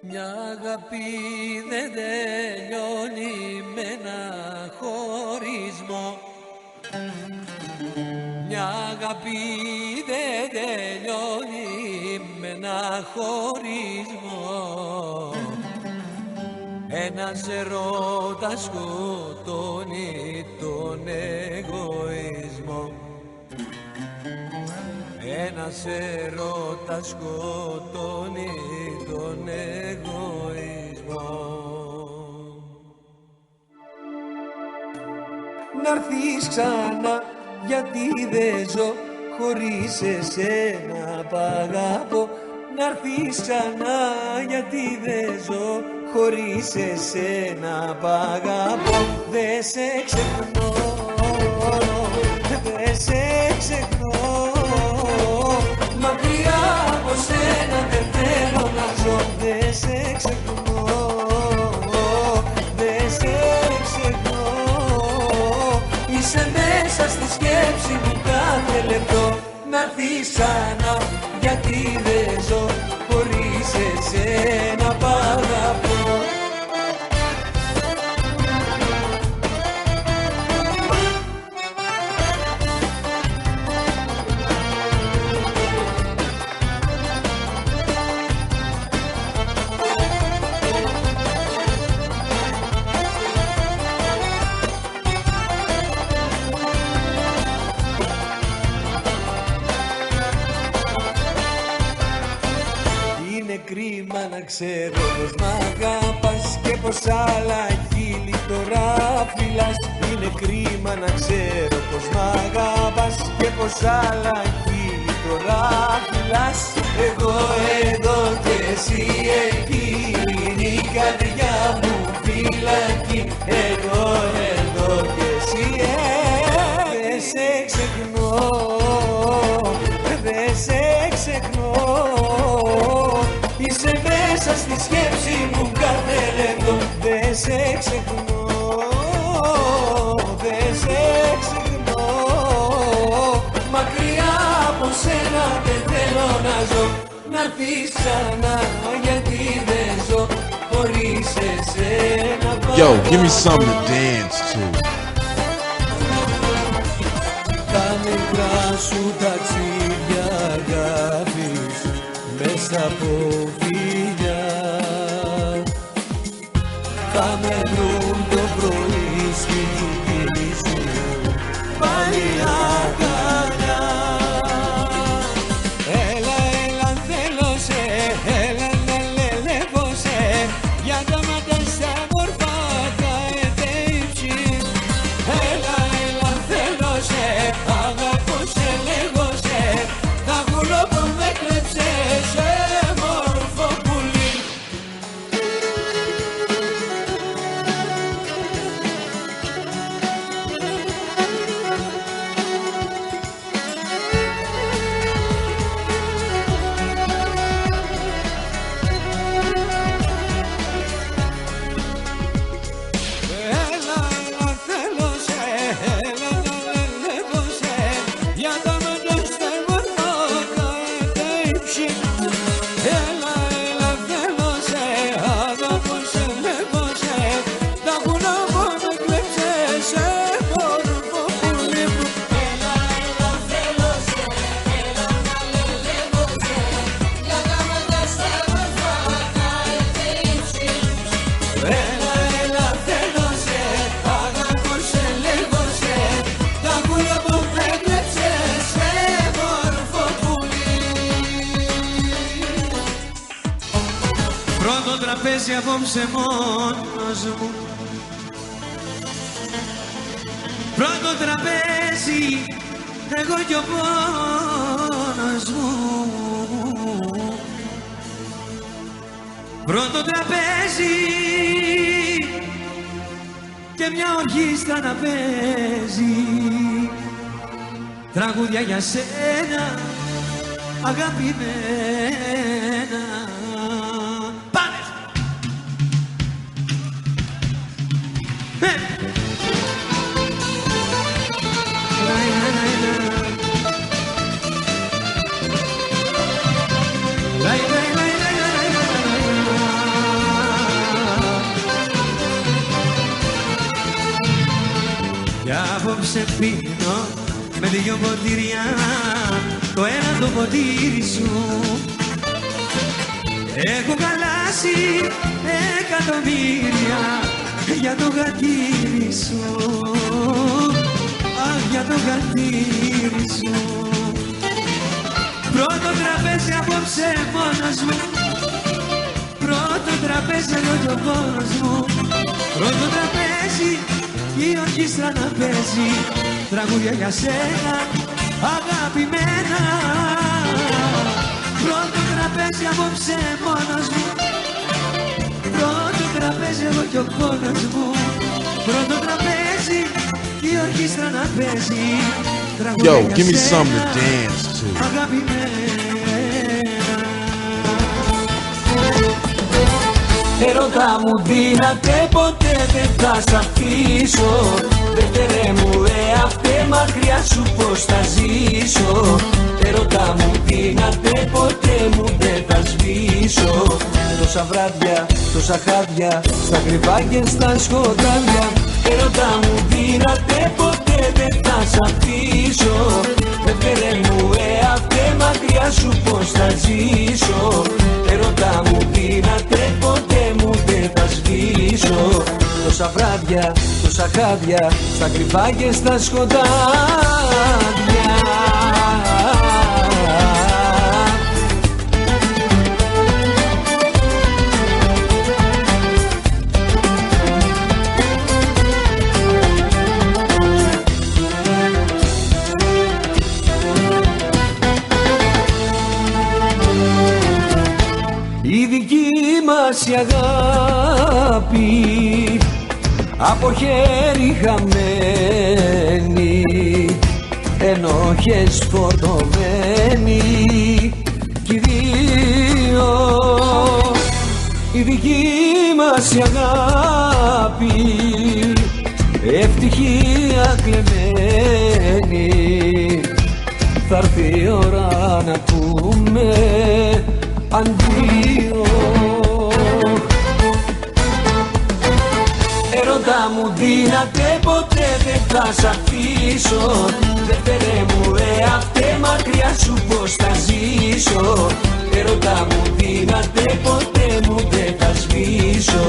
Μια αγάπη δεν τελειώνει με ένα χωρισμό. Μια αγάπη δεν τελειώνει με ένα χωρισμό. Ένας ερώτας σκοτώνει τον εγωισμό. Ένας ερώτας σκοτώνει τον εγωισμό. Να'ρθεις ξανά γιατί δεν ζω χωρίς εσένα π' αγαπώ. Να'ρθεις ξανά γιατί δεν ζω χωρίς εσένα π' αγαπώ. Δε σε ξεχνώ, δε σε ξεχνώ. Μακριά από σένα δεν θέλω να ζω. Δε σε ξεχνώ, δε σε ξεχνώ. Είσαι μέσα στη σκέψη μου κάθε λεπτό. Να'ρθεις ξανά γιατί δεν ζω χωρίς εσένα π' αγαπώ. Κρίμα να ξέρω πως μ' αγαπάς και πως άλλα χείλη τώρα φυλάς. Είναι κρίμα να ξέρω πως μ' αγαπάς και πως άλλα χείλη τώρα φυλάς. Εγώ εδώ και εσύ εκεί, είναι η καρδιά μου φυλακή. Εγώ εδώ και εσύ δεν σε ξεχνώ, δεν σε ξεχνώ. Είσαι μέσα στη σκέψη μου κάθε λεπτό. Δεν σε ξεχνώ, δεν σε ξεχνώ. Μακριά από σένα δεν θέλω να ζω. Να'ρθεις ξανά γιατί δεν ζω χωρίς εσένα. Yo, give me something to dance to. Τα μικρά σου ταξίδια αγάπης μέσα από φιλιά θα με βρουν το πρωί στη δική σου πάλι αγκαλιά. Έλα, έλα, θέλω σε, έλα, λελεύω σε, για τα μάτια στα μορφά τα εδέψη. Έλα, έλα, θέλω σε, αγαπώ σε, λέγω σε, τα γουλόπω με κλέψε σε μόρφο πουλί. Έλα, έλα, θέλω σε, έλα, λελεύω σε, για τα μάτια στα μορφά τα εδέψη. Έλα, έλα, θέλω σε, αγαπώ σε, λέγω σε, τα γουλόπω με κλέψε σε μόρφο πουλί μου. Έλα, έλα, θέλω σε, έλα, λελεύω σε, για τα μάτια στα μορφά τα εδέψη. Έλα, έλα, θέλω σε, αγαπώ σε, λέγω σε, τα γουλόπω με κλέψε σε μόρφο πουλί. Πρώτο τραπέζι απόψε μόνος μου. Πρώτο τραπέζι εγώ κι ο πόνος μου. Πρώτο τραπέζι και μια ορχήστρα να παίζει τραγούδια για σένα αγαπημένα. Πάμε! απόψε πίνω με δυο ποτήρια, το ένα το ποτήρι σου. Έχω χαλάσει εκατομμύρια για το γατήρι σου. Αχ, για το γατήρι σου. Πρώτο τραπέζι απόψε μόνος μου, πρώτο τραπέζι εδώ κι ο πόνος μου. Πρώτο τραπέζι η ορχήστρα να παίζει τραγούδια για σένα αγαπημένα. Πρώτο τραπέζι απόψε μόνος μου, πρώτο τραπέζι εδώ κι ο πόνος μου. Πρώτο τραπέζι η ορχήστρα να παίζει τραγούδια για σένα. Yo, give me something to dance to. Ερώτα μου δύναται, ποτέ δεν θα σ' αφήσω. Δεύτερε μου εαυτέ, μακριά σου πως θα ζήσω. Ερώτα μου δύναται, ποτέ μου δεν θα σβήσω. Τόσα βράδια, τόσα χάδια, στα κρυβά και στα σκοτάδια. Ερώτα μου δύναται, ποτέ δεν θα σ' αφήσω. Δεύτερε μου εαυτέ, μακριά σου πως θα ζήσω. Ερώτα μου δύναται, ποτέ μου δεν θα σβήσω. Τόσα βράδια, τόσα χάδια, στα κρυβά και στα σκοτάδια. Η δική μας η αγάπη από χέρι χαμένη, ενοχές φορτωμένη κι οι δύο. Η δική μας η αγάπη ευτυχία κλεμμένη, θα έρθει η ώρα να πούμε αντίο. Ερώτα μου δύναται, ποτέ δεν θα σ' αφήσω. Δεύτερε μου εαυτέ, μακριά σου πως θα ζήσω. Ερώτα μου δύναται, ποτέ μου δεν θα σβήσω.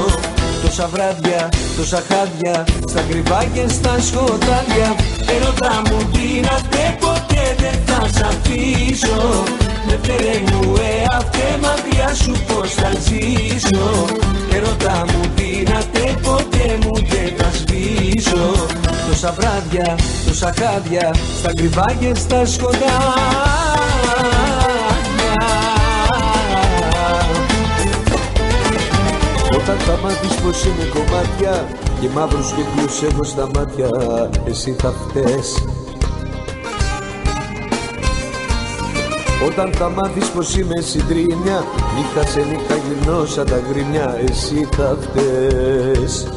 Τόσα βράδια, τόσα χάδια, στα κρυβά και στα σκοτάδια. Ερώτα μου δύναται, ποτέ δεν θα σ' αφήσω. Δεύτερε μου εαυτέ, μακριά σου πως θα ζήσω. Ερώτα μου δύναται, ποτέ μου δεν θα σβήσω. Τόσα βράδια, τόσα χάδια, στα κρυβά και στα σκοτάδια. Όταν θα μάθεις πως είναι κομμάτια και μαύρους κύκλους έχω στα μάτια, εσύ θα φταίς. Όταν θα μάθεις πως είμαι συντρίμια, νύχτα σε νύχτα γυρνώ σαν τα γκρινιά, εσύ θα φταίς.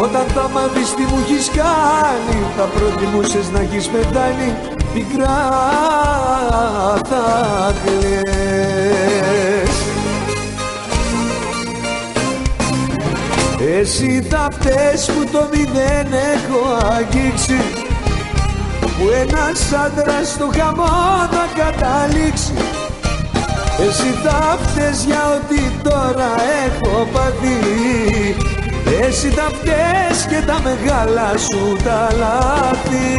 Όταν θα μάθεις τι μου έχεις κάνει, θα προτιμούσες να έχεις πεθάνει, πικρά θα κλαις. Εσύ θα φταίς που το μηδέν έχω αγγίξει, που ένας άντρας στο χαμό θα καταλήξει. Εσύ θα φταίς για ό,τι τώρα έχω πάθει. Εσύ θα φταίς και τα μεγάλα σου τα λάθη.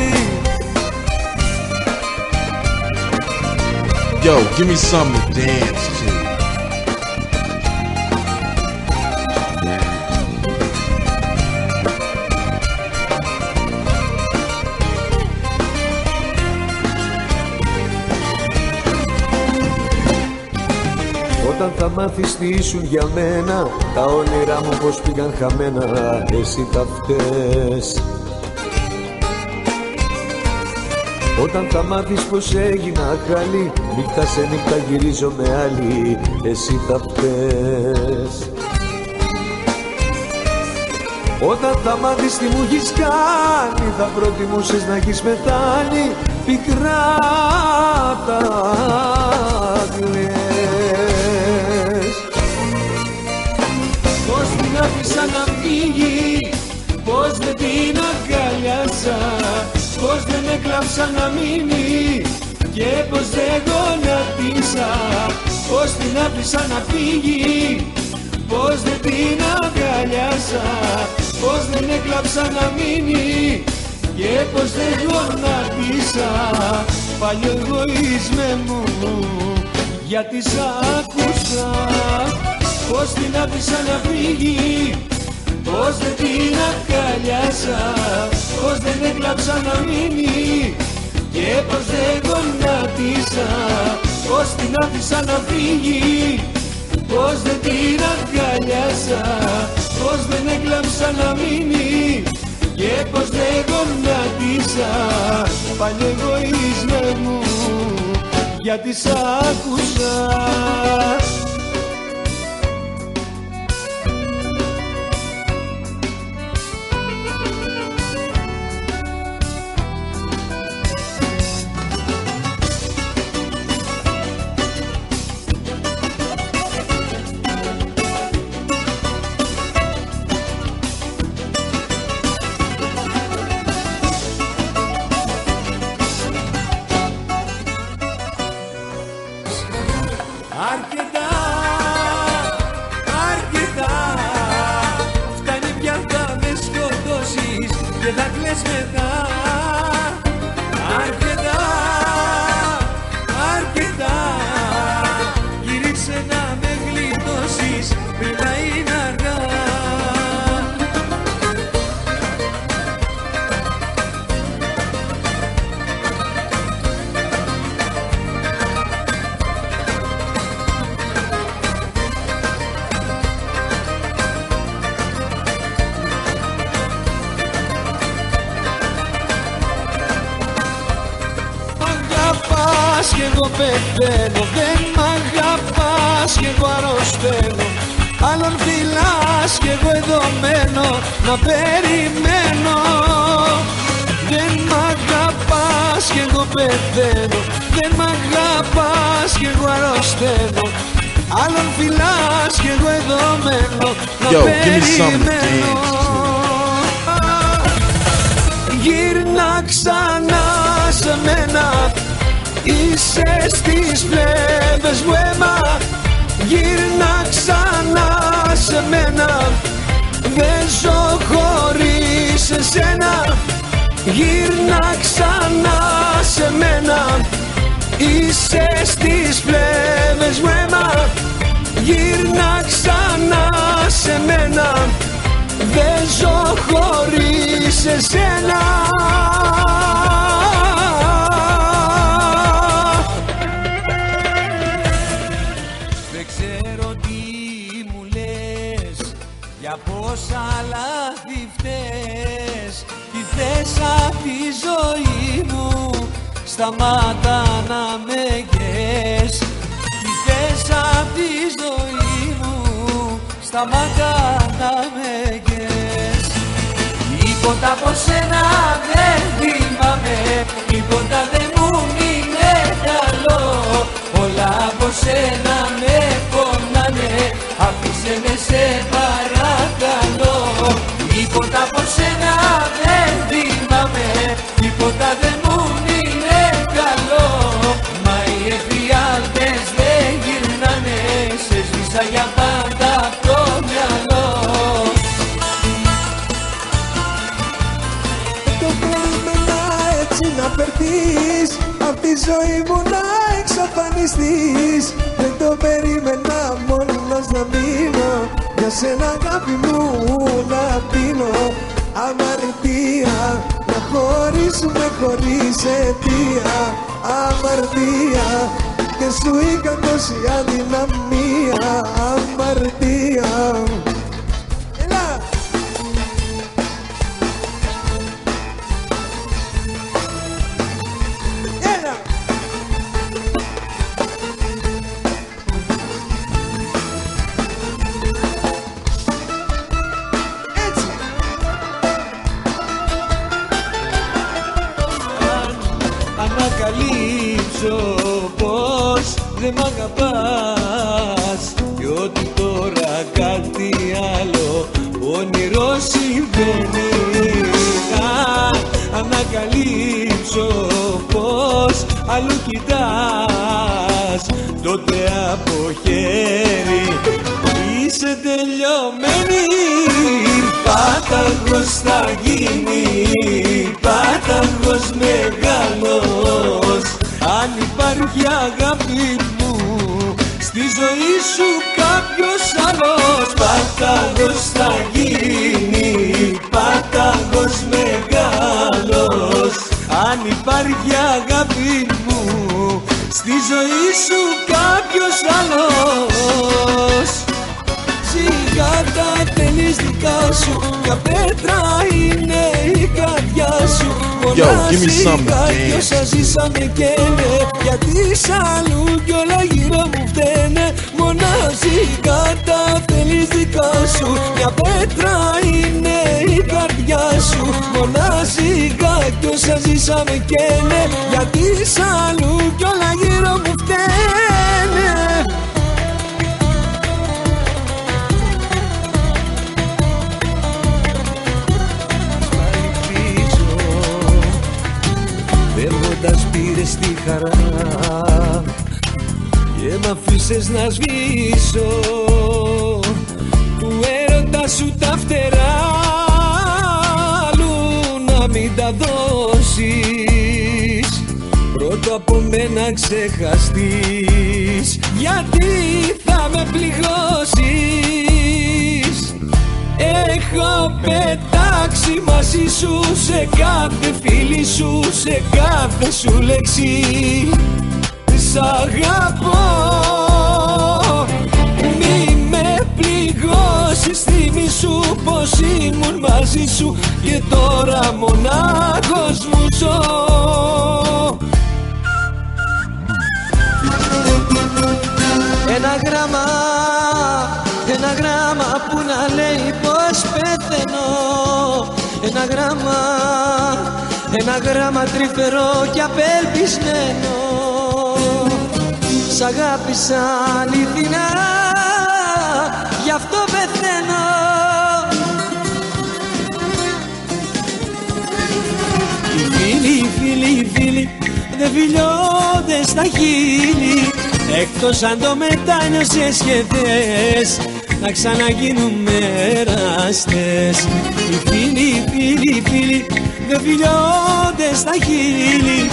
Yo, give me something to dance to. Όταν θα μάθεις τι ήσουν για μένα, τα όνειρά μου πως πήγαν χαμένα, εσύ θα φταίς. Όταν θα μάθεις πως έγινα χάλι, νύχτα σε νύχτα γυρίζω με άλλη, εσύ θα φταίς. Όταν θα μάθεις τι μου έχεις κάνει, θα προτιμούσες να έχεις πεθάνει, πικρά θα κλαις. Πώς την άφησα να φύγει, πώς δεν έκλαψα να μείνει και πως δεν γονατίσα, πως την άφησα να φύγει, πως δεν την αγκαλιάσα, πως δεν έκλαψα να μείνει και πως δεν γονατίσα. Παλιό εγωίσμε μου, γιατί σ' άκουσα, πως την άφησα να φύγει, πως δεν την αγκαλιάσα, πως δεν έκλαψα να μείνει και πως δεν γονατίσα, πως την άφησα να φύγει, πως δεν την αγκαλιάσα, πως δεν έκλαψα να μείνει και πως δεν γονατίσα. Παλιό εγωίσμε μου, γιατί σ' άκουσα. Αρκετά, αρκετά, φτάνει πια, θα με σκοτώσεις και θα κλαις μετά. Αρκετά, αρκετά, γύρισε να με γλιτώσεις πριν να είναι αργά. Κι εγώ πεθαίνω, δεν μ' αγαπάς κι εγώ αρρωσταίνω. Άλλον φυλάς κι εγώ εδώ μένω να περιμένω. Δεν μ' αγαπάς κι εγώ πεθαίνω, δεν μ' αγαπάς κι εγώ αρρωσταίνω. Άλλον φυλάς κι εγώ εδώ μένω να περιμένω. Γύρνα ξανά σε μένα, είσαι στις πλευρές μου αίμα. Γύρνα ξανά σε μένα, δεν ζω χωρίς εσένα. Γύρνα ξανά σε μένα, είσαι στις πλευρές μου αίμα. Γύρνα ξανά σε μένα, δεν ζω χωρίς εσένα. Πόσα λάθη φταίς, τι θες απ' τη ζωή μου, σταμάτα να με καίες. Τι θες απ' τη ζωή μου, σταμάτα να με καίες. Τίποτα από σένα δεν θυμάμαι, τίποτα δεν μου είναι καλό. Όλα από σένα με πονάνε, αφήσε με σε παρακαλώ. Τίποτα από σένα δεν θυμάμαι, τίποτα δεν μου είναι καλό. Μα οι εφιάλτες δεν γυρνάνε, σε σβήσα για πάντα απ' το μυαλό. Το περίμενα έτσι να φερθείς, απ' τη ζωή μου να εξαφανιστείς. Δεν το περίμενα μόνος να μείνω, για σένα αγάπη μου να πίνω. Αμαρτία να χωρίσουμε χωρίς αιτία. Αμαρτία και σου είχα τόση αδυναμία. Αμαρτία. Έλα! Έλα! Ανακαλύψω πως δεν μ' αγαπάς κι ότι τώρα κάτι άλλο όνειρο συμβαίνει. Ανακαλύψω πως αλλού κοιτάς, τότε από χέρι είσαι τελειωμένη. Πάταγος θα γίνει, πάταγος μεγάλος, αν υπάρχει αγάπη μου στη ζωή σου κάποιος άλλος. Πάταγος θα γίνει, πάταγος μεγάλος, αν υπάρχει αγάπη μου στη ζωή σου κάποιος άλλος. Σιγά τα θέλεις δικά σου, μια πέτρα είναι η καρδιά σου. Μονάζικα κι όσα ζήσαμε καίνε, γιατί σ' αλλού κι όλα γύρω μου φταίνε. Μονάζικα τα θέλεις δικά σου, μια πέτρα είναι η καρδιά σου. Μονάζικα κι όσα ζήσαμε καίνε, γιατί σ' αλλού κι όλα γύρω μου φταίνε. Φεύγοντας πήρες τη χαρά και μ' αφήσες να σβήσω του έρωτα σου τα φτερά, αλλού να μην τα δώσεις, πρώτο από μένα ξεχαστείς, γιατί θα με πληγώσεις. Έχω πετάξει μαζί σου σε κάθε φίλη σου, σε κάθε σου λέξη. Σ' αγαπώ, μη με πληγώσεις. Θυμήσου πως ήμουν μαζί σου και τώρα μονάχος μου ζω. Ένα γράμμα που να λέει πως πεθαίνω. Ένα γράμμα τρυφερό και απελπισμένο. Σ' αγάπησα αληθινά, γι' αυτό πεθαίνω. Οι φίλοι δεν φιλιώνται στα χείλη, εκτός αν το μετάνιωσες και θες να ξαναγίνουμε εραστές. Οι φίλοι δεν φιλιώνται στα χείλη,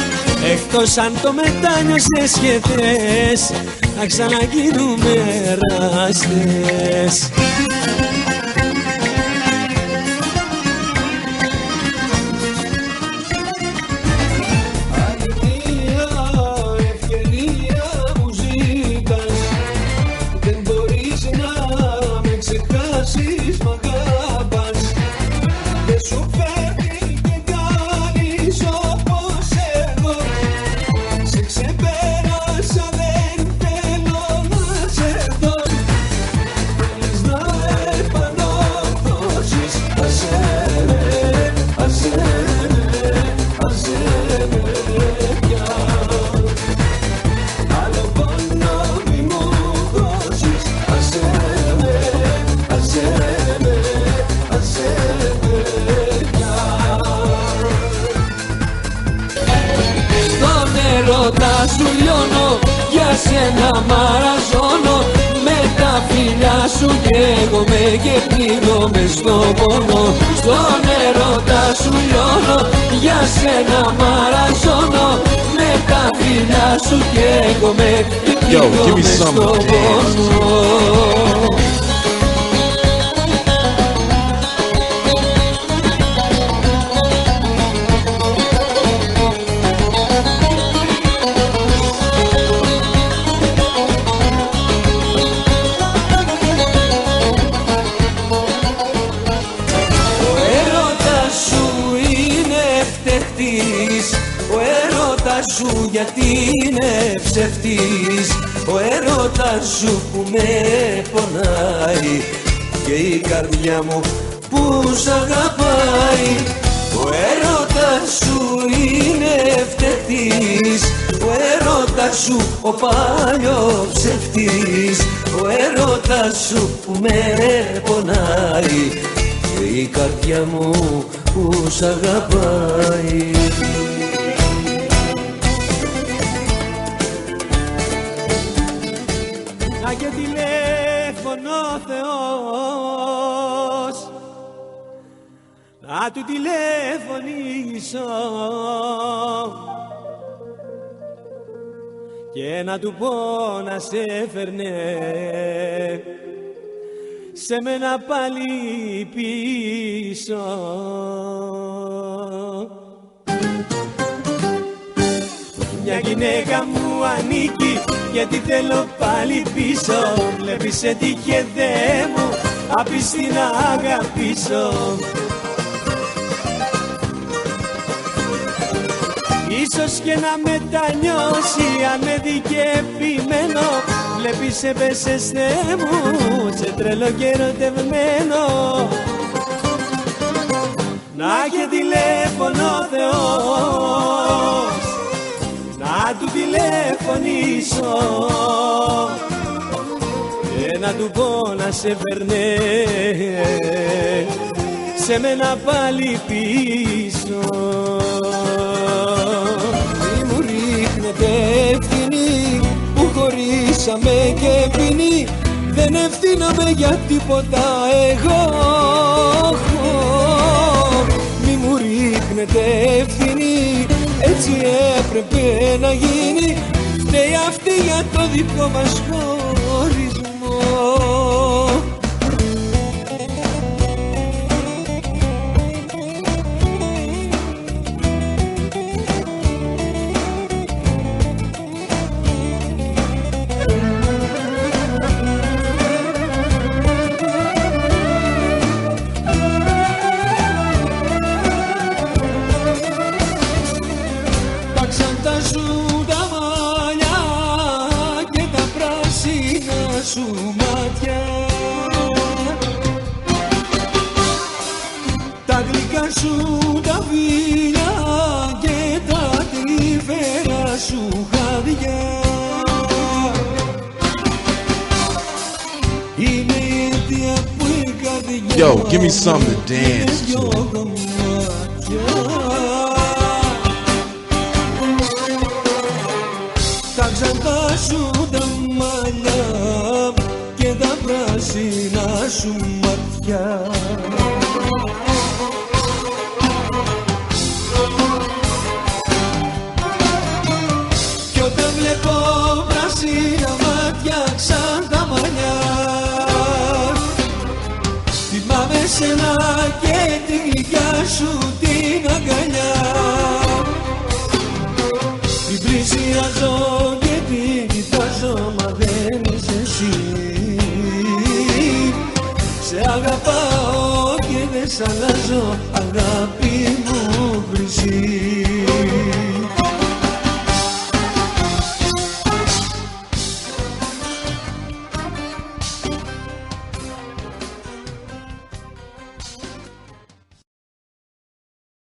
εκτός αν το μετάνιωσες και θες να ξαναγίνουμε εραστές. Σου λιώνω, για σένα μαραζώνω, με τα φιλιά σου καίγομαι και πλήρωμαι στον πόνο. Στον έρωτα σου λιώνω, για σένα μαραζώνω, με τα φιλιά σου καίγομαι και πλήρωμαι στον πόνο. Ο έρωτας σου γιατί είναι ψευτής, ο έρωτας σου που με πονάει και η καρδιά μου που σ' αγαπάει. Ο έρωτας σου είναι φτευτής, ο έρωτας σου ο παλιό ψευτής, ο έρωτας σου που με πονάει και η καρδιά μου που σ' αγαπάει. Να και τηλέφωνο ο Θεός, να του τηλεφωνήσω και να του πω να σε φέρνε σε μένα πάλι πίσω. Μια γυναίκα μου ανήκει γιατί θέλω πάλι πίσω. Βλέπεις έτυχε δε μου απίστη να αγαπήσω. Ίσως και να μετανιώσει αν με δει και επιμένω. Βλέπεις έπεσες Θεέ μου σε τρελό και ερωτευμένο. Να και τηλέφωνο ο Θεός, να του τηλεφωνήσω και να του πω να σε φέρνε σε μένα πάλι πίσω. Μη μου ρίχνετε ευθύνη που χωρίσαμε και ποινή, δεν ευθύνομαι για τίποτα εγώ. Μη μου ρίχνετε ευθύνη, έτσι έπρεπε να γίνει. Φταίει αυτή για το δικό μας χωρισμό. Σου μάτια, τα γλυκά σου τα βίλια και τα τρυφερά σου χάδια είναι η αιτία που η καρδιά. Yo, give me something to dance to. Τα ξαντά σου τα μαλλιά και τα πράσινα σου μάτια. Κι όταν βλέπω πράσινα μάτια σαν τα μαλλιά, θυμάμαι σένα και τη γλυκιά σου την αγκαλιά. Την πλησιάζω και την κοιτάζω, μα δεν είσαι εσύ. Σε αγαπάω και δεν σ' αλλάζω, αγάπη μου χρυσή.